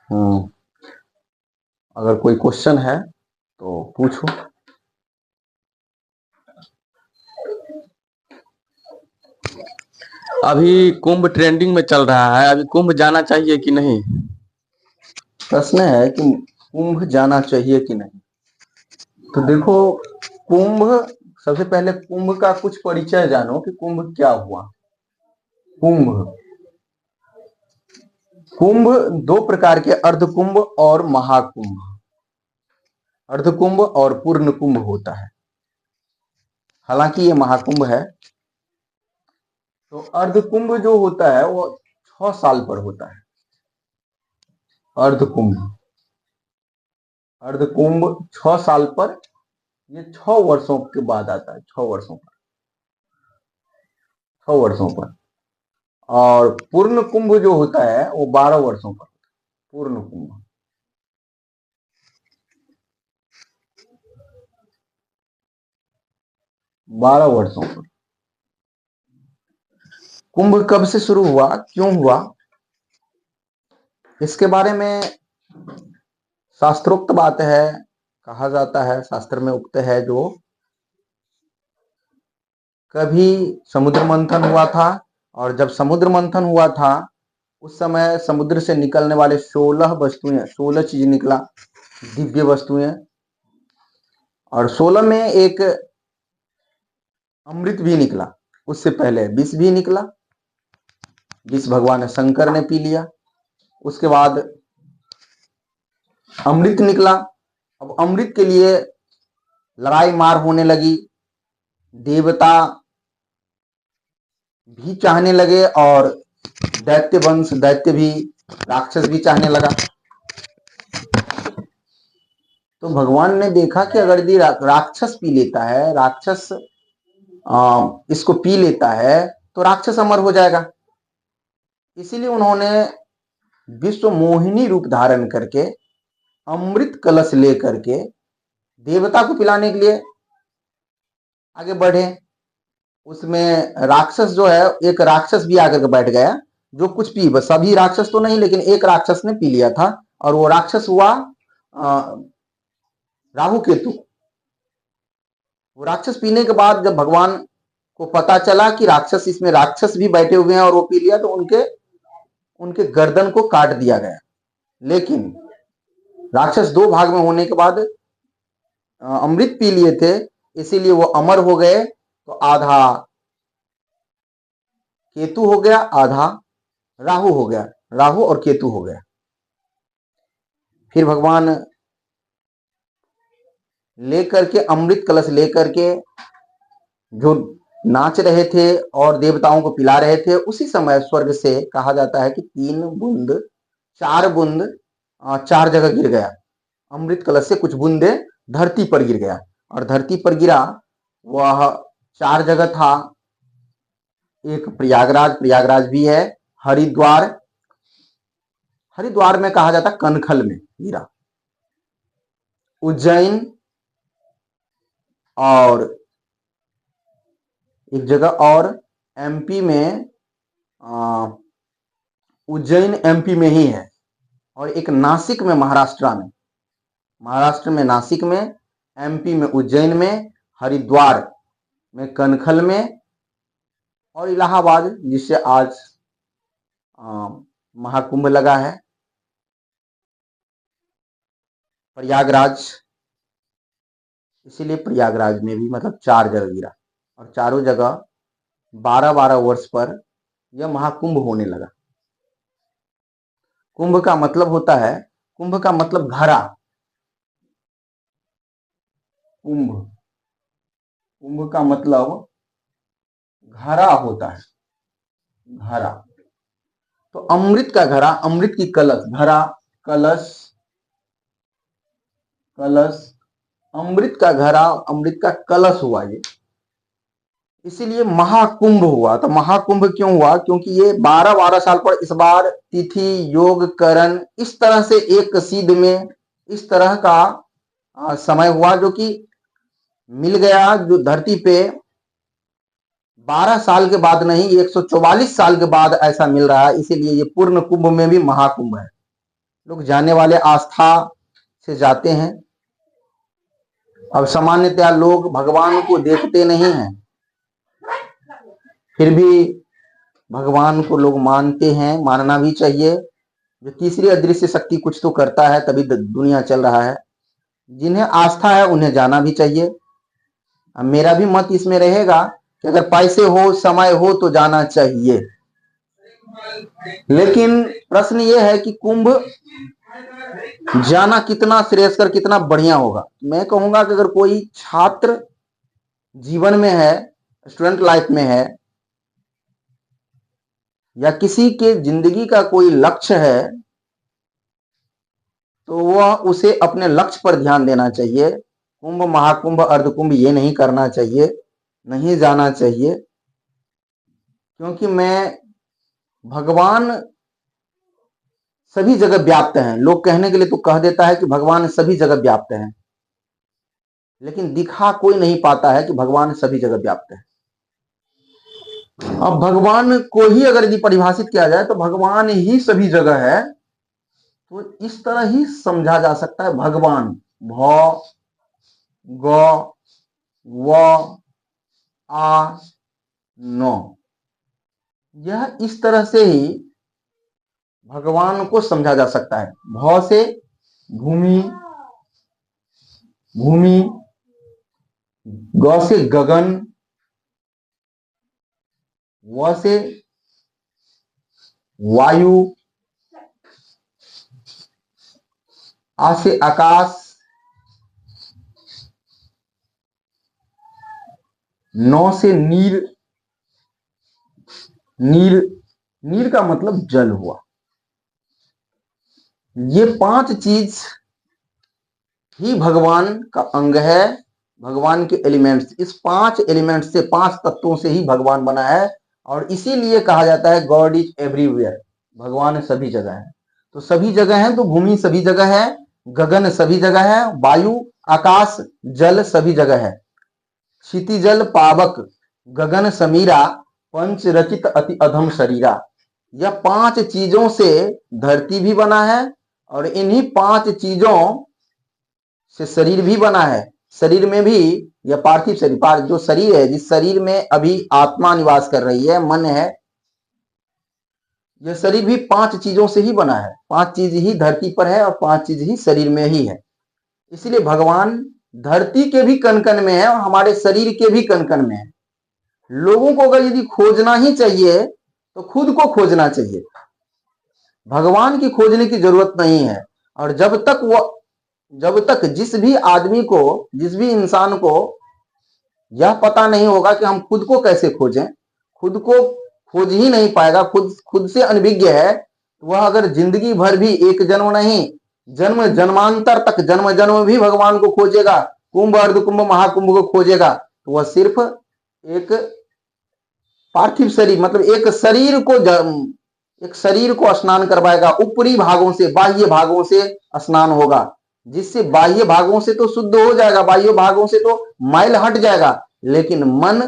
हम्म, अगर कोई क्वेश्चन है तो पूछो। अभी कुंभ ट्रेंडिंग में चल रहा है, अभी कुंभ जाना चाहिए कि नहीं? प्रश्न है कि कुंभ जाना चाहिए कि नहीं। तो देखो, कुंभ, सबसे पहले कुंभ का कुछ परिचय जानो कि कुंभ क्या हुआ। कुंभ कुंभ दो प्रकार के, अर्धकुंभ और महाकुंभ। अर्धकुंभ और पूर्ण कुंभ होता है। हालांकि ये महाकुंभ है। तो अर्धकुंभ जो होता है वो 6 साल पर होता है। अर्धकुंभ अर्धकुंभ 6 साल पर, ये 6 वर्षों के बाद आता है। 6 वर्षों पर। और पूर्ण कुंभ जो होता है वो 12 वर्षों पर। पूर्ण कुंभ 12 वर्षों पर। कुंभ कब से शुरू हुआ, क्यों हुआ, इसके बारे में शास्त्रोक्त बात है। कहा जाता है, शास्त्र में उक्त है, जो कभी समुद्र मंथन हुआ था, और जब समुद्र मंथन हुआ था उस समय समुद्र से निकलने वाले 16 वस्तुएं, 16 चीज निकला, दिव्य वस्तुएं। और 16 में एक अमृत भी निकला। उससे पहले विष भी निकला, विष भगवान शंकर ने पी लिया। उसके बाद अमृत निकला। अब अमृत के लिए लड़ाई मार होने लगी। देवता भी चाहने लगे और दैत्य वंश, दैत्य भी, राक्षस भी चाहने लगा। तो भगवान ने देखा कि अगर यदि राक्षस पी लेता है, राक्षस इसको पी लेता है तो राक्षस अमर हो जाएगा। इसीलिए उन्होंने विश्व मोहिनी रूप धारण करके अमृत कलश लेकर के देवता को पिलाने के लिए आगे बढ़े। उसमें राक्षस जो है, एक राक्षस भी आकर के बैठ गया, जो कुछ पी, बस सभी राक्षस तो नहीं, लेकिन एक राक्षस ने पी लिया था। और वो राक्षस हुआ राहु केतु। वो राक्षस पीने के बाद जब भगवान को पता चला कि राक्षस, इसमें राक्षस भी बैठे हुए हैं और वो पी लिया, तो उनके उनके गर्दन को काट दिया गया। लेकिन राक्षस दो भाग में होने के बाद अमृत पी लिए थे, इसीलिए वो अमर हो गए। तो आधा केतु हो गया, आधा राहु हो गया, राहु और केतु हो गया। फिर भगवान लेकर के अमृत कलश लेकर के जो नाच रहे थे और देवताओं को पिला रहे थे, उसी समय स्वर्ग से कहा जाता है कि 3 बूंद, 4 बूंद 4 जगह गिर गया। अमृत कलश से कुछ बूंदे धरती पर गिर गया, और धरती पर गिरा वह 4 जगह था। एक प्रयागराज, प्रयागराज भी है। हरिद्वार, हरिद्वार में कहा जाता कनखल में गिरा। उज्जैन, और एक जगह और एमपी में, उज्जैन एमपी में ही है। और एक नासिक में, महाराष्ट्र में, महाराष्ट्र में नासिक में, एमपी में उज्जैन में, हरिद्वार में कनखल में, और इलाहाबाद जिससे आज महाकुंभ लगा है, प्रयागराज। इसीलिए प्रयागराज में भी मतलब 4 जगह गिरा, और चारों जगह 12-12 वर्ष पर यह महाकुंभ होने लगा। कुंभ का मतलब होता है, कुंभ का मतलब घड़ा। कुंभ कुंभ का मतलब घड़ा होता है, घड़ा। तो अमृत का घड़ा, अमृत की कलश, घड़ा, कलश, कलश, अमृत का घड़ा, अमृत का कलश हुआ ये। इसीलिए महाकुंभ हुआ। तो महाकुंभ क्यों हुआ? क्योंकि ये 12-12 साल पर, इस बार तिथि, योग, करण, इस तरह से एक सीध में इस तरह का समय हुआ, जो कि मिल गया, जो धरती पे 12 साल के बाद नहीं, 144 साल के बाद ऐसा मिल रहा है। इसीलिए ये पूर्ण कुंभ में भी महाकुंभ है। लोग जाने वाले आस्था से जाते हैं। अब सामान्यतया लोग भगवान को देखते नहीं हैं, फिर भी भगवान को लोग मानते हैं, मानना भी चाहिए। जो तीसरी अदृश्य शक्ति कुछ तो करता है, तभी दुनिया चल रहा है। जिन्हें आस्था है उन्हें जाना भी चाहिए। अब मेरा भी मत इसमें रहेगा कि अगर पैसे हो, समय हो तो जाना चाहिए। लेकिन प्रश्न यह है कि कुंभ जाना कितना श्रेयस्कर, कितना बढ़िया होगा। मैं कहूंगा कि अगर कोई छात्र जीवन में है, स्टूडेंट लाइफ में है, या किसी के जिंदगी का कोई लक्ष्य है, तो वह उसे अपने लक्ष्य पर ध्यान देना चाहिए। कुंभ, महाकुंभ, अर्धकुंभ ये नहीं करना चाहिए, नहीं जाना चाहिए। क्योंकि भगवान सभी जगह व्याप्त हैं। लोग कहने के लिए तो कह देता है कि भगवान सभी जगह व्याप्त हैं, लेकिन दिखा कोई नहीं पाता है कि भगवान सभी जगह व्याप्त है। अब भगवान को ही अगर यदि परिभाषित किया जाए तो भगवान ही सभी जगह है, तो इस तरह ही समझा जा सकता है। भगवान, भ, ग, व, आ, न, यह इस तरह से ही भगवान को समझा जा सकता है। भ से भूमि, भूमि, ग से गगन, व से वायु, आ से आकाश, नौ से नीर, नीर, नीर का मतलब जल हुआ। ये 5 चीज ही भगवान का अंग है, भगवान के एलिमेंट्स। इस 5 एलिमेंट्स से, 5 तत्वों से ही भगवान बना है, और इसीलिए कहा जाता है गॉड इज एवरीवेयर, भगवान सभी जगह है। तो सभी जगह है तो भूमि सभी जगह है, गगन सभी जगह है, वायु, आकाश, जल सभी जगह है, क्षिति जल पावक, गगन समीरा, पंच रचित अति अधम शरीरा। यह 5 चीजों से धरती भी बना है, और इन्हीं 5 चीजों से शरीर भी बना है। शरीर में भी यह पार्थिव शरीर, जो शरीर है, जिस शरीर में अभी आत्मा निवास कर रही है, मन है, यह शरीर भी 5 चीजों से ही बना है। 5 चीज ही धरती पर है और 5 चीज ही शरीर में ही है। इसलिए भगवान धरती के भी कण-कण में है और हमारे शरीर के भी कण-कण में है। लोगों को अगर यदि खोजना ही चाहिए तो खुद को खोजना चाहिए, भगवान की खोजने की जरूरत नहीं है। और जब तक जिस भी आदमी को, जिस भी इंसान को यह पता नहीं होगा कि हम खुद को कैसे खोजें, खुद को खोज ही नहीं पाएगा, खुद से अनभिज्ञ है, तो वह अगर जिंदगी भर भी, एक जन्म नहीं, जन्म जन्मांतर तक, जन्म जन्म भी भगवान को खोजेगा, कुंभ, अर्धकुंभ, महाकुंभ को खोजेगा, तो वह सिर्फ एक पार्थिव शरीर, मतलब एक शरीर को स्नान करवाएगा। ऊपरी भागों से, बाह्य भागों से स्नान होगा, जिससे बाह्य भागों से तो शुद्ध हो जाएगा, बाह्य भागों से तो मैल हट जाएगा, लेकिन मन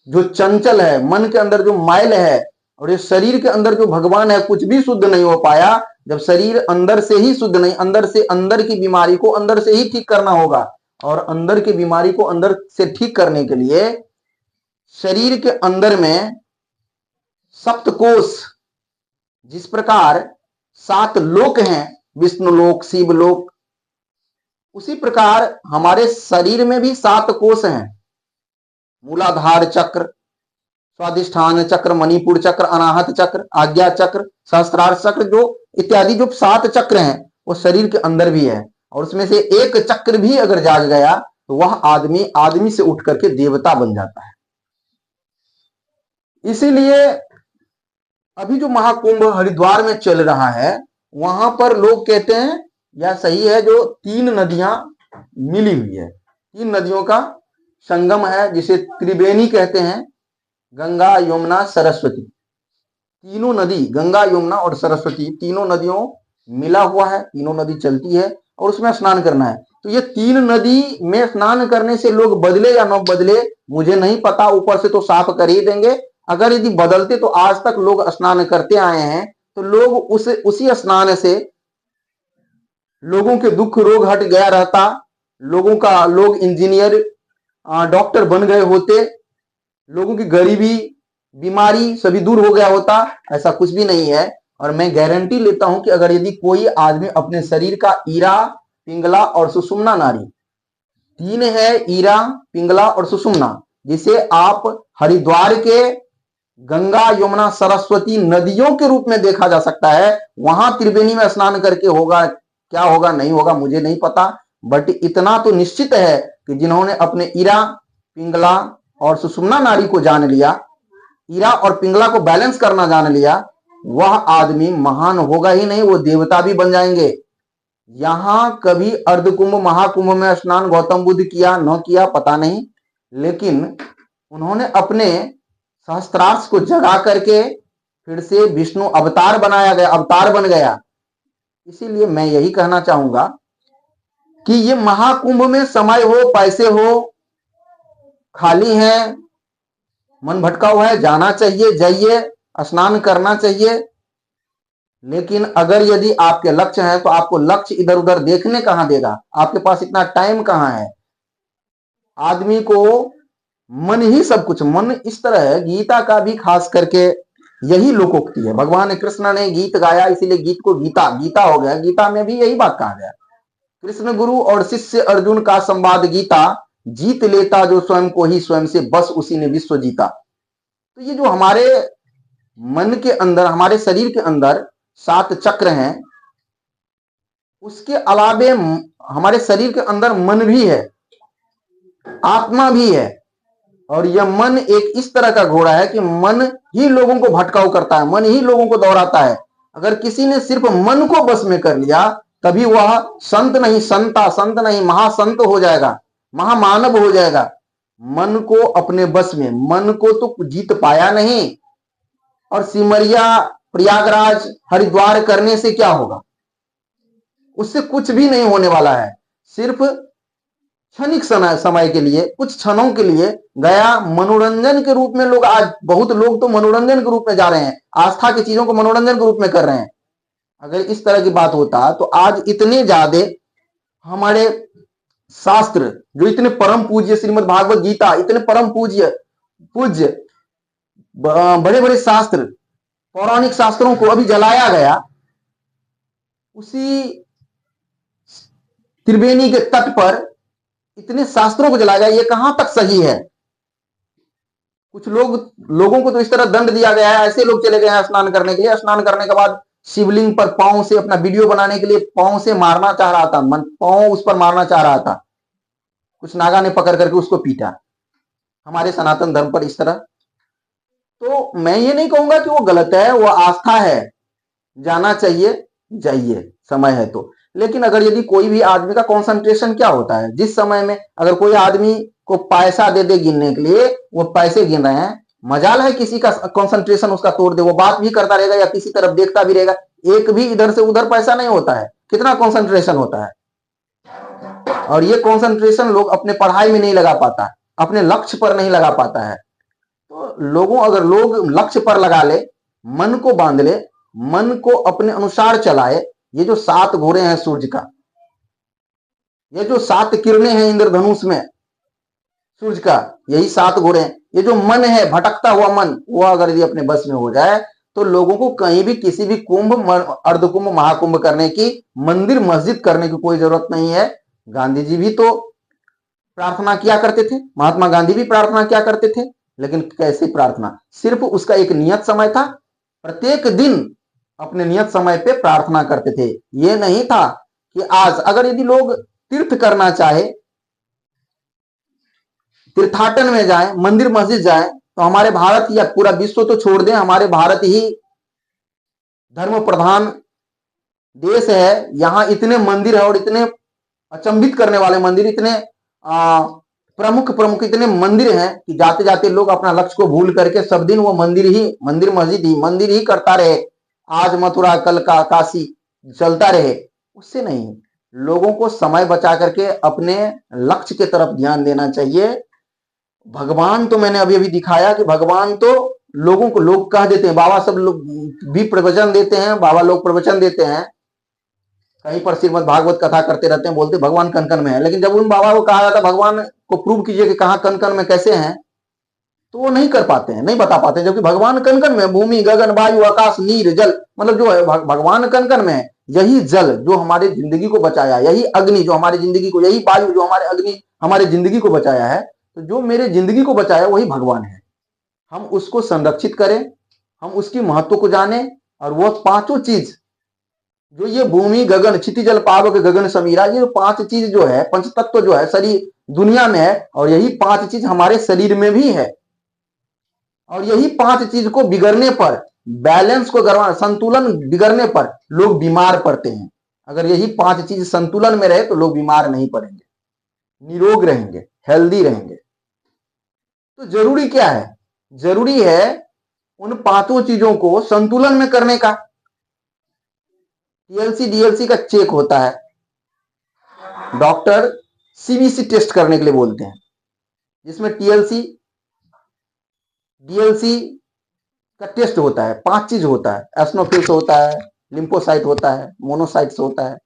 जो चंचल है, मन के अंदर जो मैल है, और ये शरीर के अंदर जो भगवान है, कुछ भी शुद्ध नहीं हो पाया। जब शरीर अंदर से ही शुद्ध नहीं, अंदर से, अंदर की बीमारी को अंदर से ही ठीक करना होगा, और अंदर की बीमारी को अंदर से ठीक करने के लिए शरीर के अंदर में सप्तकोश, जिस प्रकार 7 लोक हैं, विष्णु लोक, शिव लोक, उसी प्रकार हमारे शरीर में भी 7 कोश हैं। मूलाधार चक्र, स्वादिष्ठान चक्र, मणिपुर चक्र, अनाहत चक्र, आज्ञा चक्र, सहस्त्रार चक्र, जो इत्यादि जो 7 चक्र हैं, वो शरीर के अंदर भी है। और उसमें से एक चक्र भी अगर जाग गया तो वह आदमी से उठ करके देवता बन जाता है। इसीलिए अभी जो महाकुंभ हरिद्वार में चल रहा है, वहां पर लोग कहते हैं, या सही है, जो 3 नदियां मिली हुई है, 3 नदियों का संगम है, जिसे त्रिवेणी कहते हैं, गंगा, यमुना, सरस्वती। तीनों नदी, गंगा, यमुना और सरस्वती, तीनों नदियों मिला हुआ है, तीनों नदी चलती है, और उसमें स्नान करना है। तो ये 3 नदी में स्नान करने से लोग बदले या न बदले मुझे नहीं पता, ऊपर से तो साफ कर ही देंगे। अगर यदि बदलते तो आज तक लोग स्नान करते आए हैं, तो लोग उसी स्नान से लोगों के दुख रोग हट गया रहता, लोग इंजीनियर डॉक्टर बन गए होते, लोगों की गरीबी बीमारी सभी दूर हो गया होता। ऐसा कुछ भी नहीं है। और मैं गारंटी लेता हूं कि अगर यदि कोई आदमी अपने शरीर का ईरा, पिंगला और सुषुम्ना नाड़ी, तीन है ईरा, पिंगला और सुषुम्ना, जिसे आप हरिद्वार के गंगा, यमुना, सरस्वती नदियों के रूप में देखा जा सकता है। वहां त्रिवेणी में स्नान करके होगा, क्या होगा नहीं होगा मुझे नहीं पता, बट इतना तो निश्चित है कि जिन्होंने अपने ईरा, पिंगला और सुषुम्ना नाड़ी को जान लिया, ईरा और पिंगला को बैलेंस करना जान लिया, वह आदमी महान होगा ही नहीं, वो देवता भी बन जाएंगे। यहां कभी अर्धकुंभ महाकुंभ में स्नान गौतम बुद्ध किया न किया पता नहीं, लेकिन उन्होंने अपने सहस्त्रार्ष को जगा करके फिर से विष्णु अवतार अवतार बन गया। इसीलिए मैं यही कहना चाहूंगा कि ये महाकुंभ में समय हो, पैसे हो, खाली है, मन भटका हुआ है, जाना चाहिए, जाइए, स्नान करना चाहिए। लेकिन अगर यदि आपके लक्ष्य है तो आपको लक्ष्य इधर उधर देखने कहां देगा, आपके पास इतना टाइम कहां है। आदमी को मन ही सब कुछ, मन इस तरह है, गीता का भी खास करके यही लोकोक्ति है। भगवान कृष्ण ने गीत गाया, इसीलिए गीत को गीता हो गया। गीता में भी यही बात कहा गया, कृष्ण गुरु और शिष्य अर्जुन का संवाद गीता, जीत लेता जो स्वयं को ही स्वयं से, बस उसी ने विश्व जीता। तो ये जो हमारे मन के अंदर, हमारे शरीर के अंदर 7 चक्र हैं, उसके अलावे हमारे शरीर के अंदर मन भी है, आत्मा भी है। और यह मन एक इस तरह का घोड़ा है कि मन ही लोगों को भटकाऊ करता है, मन ही लोगों को दौड़ाता है। अगर किसी ने सिर्फ मन को बस में कर लिया, तभी वह संत नहीं, संत नहीं, महासंत हो जाएगा, महामानव हो जाएगा। मन को अपने बस में, मन को तो जीत पाया नहीं। और सिमरिया, प्रयागराज, हरिद्वार करने से क्या होगा, उससे कुछ भी नहीं होने वाला है। सिर्फ क्षणिक समय के लिए, कुछ क्षणों के लिए गया, मनोरंजन के रूप में लोग, आज बहुत लोग तो मनोरंजन के रूप में जा रहे हैं, आस्था की चीजों को मनोरंजन के रूप में कर रहे हैं। अगर इस तरह की बात होता तो आज इतने ज्यादा हमारे शास्त्र, जो इतने परम पूज्य, श्रीमद् भागवत गीता, इतने परम पूज्य बड़े बड़े शास्त्र, पौराणिक शास्त्रों को अभी जलाया गया, उसी त्रिवेणी के तट पर इतने शास्त्रों को जलाया गया। ये कहां तक सही है? कुछ लोगों को तो इस तरह दंड दिया गया है, ऐसे लोग चले गए हैं स्नान करने के लिए, स्नान करने के बाद शिवलिंग पर पांव से, अपना वीडियो बनाने के लिए पांव से मारना चाह रहा था, पांव उस पर मारना चाह रहा था, कुछ नागा ने पकड़ करके उसको पीटा, हमारे सनातन धर्म पर इस तरह। तो मैं ये नहीं कहूंगा कि वो गलत है, वो आस्था है, जाना चाहिए, जाइए, समय है तो। लेकिन अगर यदि कोई भी आदमी का कंसंट्रेशन क्या होता है, जिस समय में अगर कोई आदमी को पैसा दे दे गिनने के लिए, वो पैसे गिन रहे हैं, मजाल है किसी का कंसंट्रेशन उसका तोड़ दे, वो बात भी करता रहेगा या किसी तरफ देखता भी रहेगा, एक भी इधर से उधर पैसा नहीं होता है, कितना कंसंट्रेशन होता है। और ये कंसंट्रेशन लोग अपने पढ़ाई में नहीं लगा पाता, अपने लक्ष्य पर नहीं लगा पाता है। तो अगर लोग लक्ष्य पर लगा ले, मन को बांध ले, मन को अपने अनुसार चलाए, ये जो 7 घोड़े हैं सूर्य का, ये जो 7 किरणें हैं इंद्रधनुष में सूर्य का, यही 7 घोड़े हैं। ये जो मन है, भटकता हुआ मन, वो अगर यदि अपने बस में हो जाए तो लोगों को कहीं भी किसी भी कुंभ, अर्धकुंभ, महाकुंभ करने की, मंदिर मस्जिद करने की कोई जरूरत नहीं है। गांधी जी भी तो प्रार्थना किया करते थे, महात्मा गांधी भी प्रार्थना किया करते थे, लेकिन कैसे प्रार्थना, सिर्फ उसका एक नियत समय था, प्रत्येक दिन अपने नियत समय पे प्रार्थना करते थे। ये नहीं था कि आज अगर यदि लोग तीर्थ करना चाहे, तीर्थाटन में जाए, मंदिर मस्जिद जाए, तो हमारे भारत या पूरा विश्व तो छोड़ दें, हमारे भारत ही धर्म प्रधान देश है, यहां इतने मंदिर है और इतने अचंभित करने वाले मंदिर, इतने प्रमुख इतने मंदिर हैं कि जाते जाते लोग अपना लक्ष्य को भूल करके सब दिन वो मंदिर ही करता रहे, आज मथुरा कल का काशी चलता रहे। उससे नहीं, लोगों को समय बचा करके अपने लक्ष्य की तरफ ध्यान देना चाहिए। भगवान तो मैंने अभी दिखाया कि भगवान तो लोगों को लोग कह देते हैं, बाबा सब लोग भी प्रवचन देते हैं, बाबा लोग प्रवचन देते हैं, कहीं पर श्रीमद् भागवत कथा करते रहते हैं, बोलते भगवान कन कन में है। लेकिन जब उन बाबा को कहा जाता भगवान को प्रूव कीजिए कि कहाँ कन कन में कैसे हैं, तो वो नहीं कर पाते हैं, नहीं बता पाते हैं। जबकि भगवान कन कन में, भूमि गगन वायु आकाश नीर जल, मतलब जो है भगवान कन कन में है। यही जल जो हमारी जिंदगी को बचाया, यही अग्नि जो हमारी जिंदगी को, यही वायु जो हमारे अग्नि हमारे जिंदगी को बचाया है, तो जो मेरे जिंदगी को बचाया वही भगवान है। हम उसको संरक्षित करें, हम उसकी महत्व को जाने, और वह पांचों चीज जो ये भूमि गगन क्षिति जल पावक गगन समीरा, ये 5 चीज जो है, पंच तत्व जो है शरीर दुनिया में है, और यही 5 चीज हमारे शरीर में भी है। और यही 5 चीज को बिगड़ने पर, बैलेंस को गड़बड़, संतुलन बिगड़ने पर लोग बीमार पड़ते हैं। अगर यही 5 चीज संतुलन में रहे तो लोग बीमार नहीं पड़ेंगे, निरोग रहेंगे, हेल्दी रहेंगे। तो जरूरी क्या है? जरूरी है उन 5 चीजों को संतुलन में करने का। टीएलसी डीएलसी का चेक होता है, डॉक्टर सीबीसी टेस्ट करने के लिए बोलते हैं, जिसमें टीएलसी डीएलसी का टेस्ट होता है। 5 चीज होता है, एस्नोफिल्स होता है, लिम्फोसाइट होता है, मोनोसाइट्स होता है।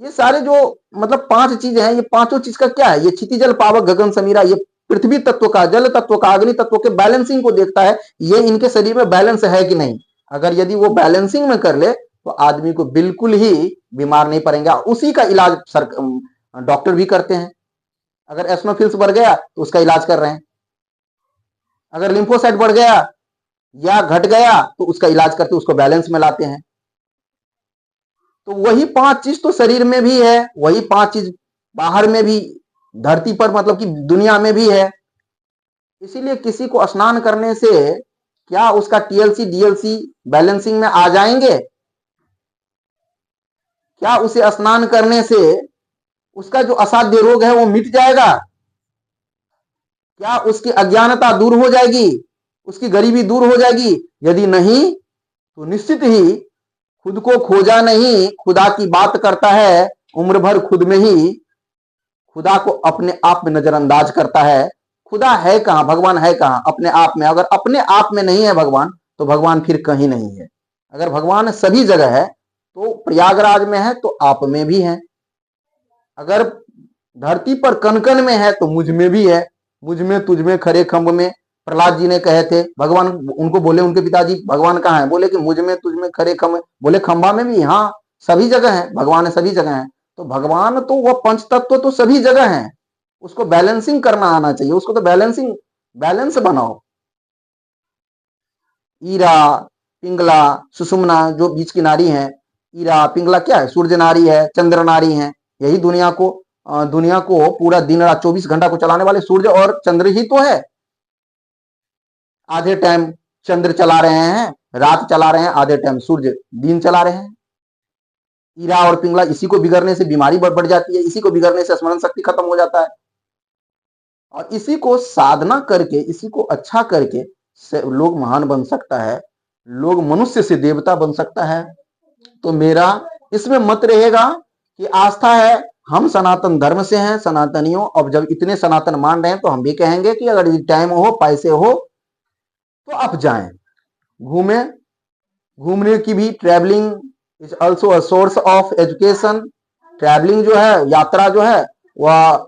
ये सारे जो मतलब 5 चीज हैं, ये पांचों चीज का क्या है? ये क्षिति जल पावक गगन समीरा, ये पृथ्वी तत्व का, जल तत्व का, अग्नि तत्व के बैलेंसिंग को देखता है, ये इनके शरीर में बैलेंस है कि नहीं। अगर यदि वो बैलेंसिंग में कर ले तो आदमी को बिल्कुल ही बीमार नहीं पड़ेंगे। उसी का इलाज डॉक्टर भी करते हैं। अगर एस्नोफिल्स बढ़ गया तो उसका इलाज कर रहे हैं, अगर लिम्फोसाइट बढ़ गया या घट गया तो उसका इलाज करते, उसको बैलेंस में लाते हैं। तो वही 5 चीज तो शरीर में भी है, वही 5 चीज बाहर में भी, धरती पर मतलब कि दुनिया में भी है। इसीलिए किसी को स्नान करने से क्या उसका टीएलसी डीएलसी बैलेंसिंग में आ जाएंगे? क्या उसे स्नान करने से उसका जो असाध्य रोग है वो मिट जाएगा? क्या उसकी अज्ञानता दूर हो जाएगी? उसकी गरीबी दूर हो जाएगी? यदि नहीं तो निश्चित ही खुद को खोजा नहीं, खुदा की बात करता है, उम्र भर खुद में ही खुदा को अपने आप में नजरअंदाज करता है। खुदा है कहां, भगवान है कहां? अपने आप में। अगर अपने आप में नहीं है भगवान, तो भगवान फिर कहीं नहीं है। अगर भगवान सभी जगह है तो प्रयागराज में है तो आप में भी है। अगर धरती पर कनकन में है तो मुझ में भी है, मुझ में तुझ में खरे खंभ में। प्रहलाद जी ने कहे थे, भगवान उनको बोले, उनके पिताजी भगवान कहाँ है? बोले कि मुझ में तुझ में खरे खंभ। बोले खंभा में भी? हाँ, सभी जगह है, भगवान है सभी जगह है। तो भगवान तो वह पंच तत्व तो सभी जगह है, उसको बैलेंसिंग करना आना चाहिए। उसको तो बैलेंस बनाओ। ईरा पिंगला सुषुम्ना जो बीच की नारी है, ईरा पिंगला क्या है? सूर्य नारी है, चंद्र नारी है। यही दुनिया को पूरा दिन रात 24 घंटा को चलाने वाले सूर्य और चंद्र ही तो है। आधे टाइम चंद्र चला रहे हैं, रात चला रहे हैं, आधे टाइम सूर्य दिन चला रहे हैं। ईरा और पिंगला, इसी को बिगड़ने से बीमारी बढ़ जाती है, इसी को बिगड़ने से स्मरण शक्ति खत्म हो जाता है। और इसी को साधना करके, इसी को अच्छा करके लोग महान बन सकता है, लोग मनुष्य से देवता बन सकता है। तो मेरा इसमें मत रहेगा कि आस्था है, हम सनातन धर्म से हैं, सनातनियों। अब जब इतने सनातन मान रहे हैं तो हम भी कहेंगे कि अगर टाइम हो, पैसे हो तो आप जाएं, घूमने की भी। Travelling is also a source of education. Travelling जो है, यात्रा जो है, वह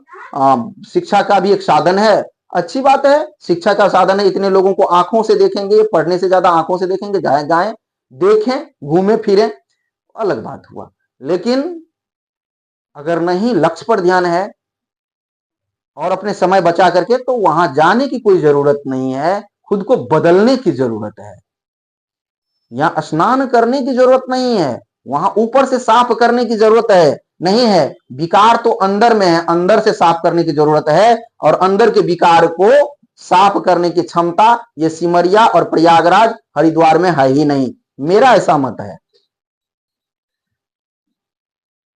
शिक्षा का भी एक साधन है। अच्छी बात है, शिक्षा का साधन है। इतने लोगों को आंखों से देखेंगे, पढ़ने से ज्यादा आंखों से देखेंगे। जाएं देखें, घूमें फिरें, अलग बात हुआ। लेकिन अगर नहीं लक्ष्य पर ध्यान है और अपने समय बचा करके, तो वहां जाने की कोई जरूरत नहीं है। खुद को बदलने की जरूरत है। यहां स्नान करने की जरूरत नहीं है, वहां ऊपर से साफ करने की जरूरत है नहीं है। विकार तो अंदर में है, अंदर से साफ करने की जरूरत है। और अंदर के विकार को साफ करने की क्षमता ये सिमरिया और प्रयागराज हरिद्वार में है ही नहीं। मेरा ऐसा मत है।